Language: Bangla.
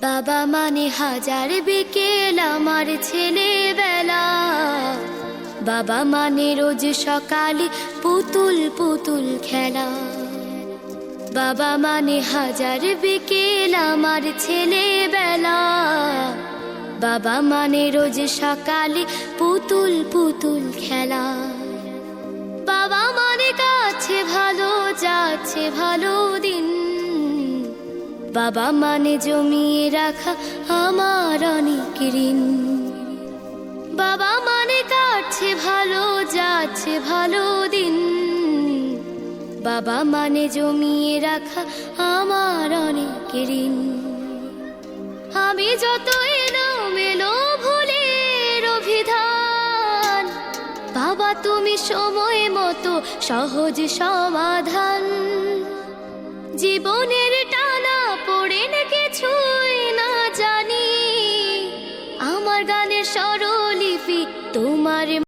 বাবা মানে হাজার বিকেল আমার ছেলেবেলা, বাবা মানে রোজ সকালে পুতুল পুতুল খেলা। বাবা মানে হাজার বিকেল আমার ছেলেবেলা, বাবা মানে রোজ সকালে পুতুল পুতুল খেলা। বাবা মানে কাছে ভালো যাচ্ছে ভালো দিন, বাবা মানে জমিয়ে রাখা আমার অনেক ঋণ। বাবা মানে কাটছে ভালো যাচ্ছে ভালো দিন, বাবা মানে জমিয়ে রাখা আমার অনেক ঋণ। আমি যত এলোমেলো ভুলের অভিধান, বাবা তুমি সময় মতো সহজ সমাধান। জীবনের টানা পড়েন কিছুই না জানি, আমার গানের স্বরলিপি তোমার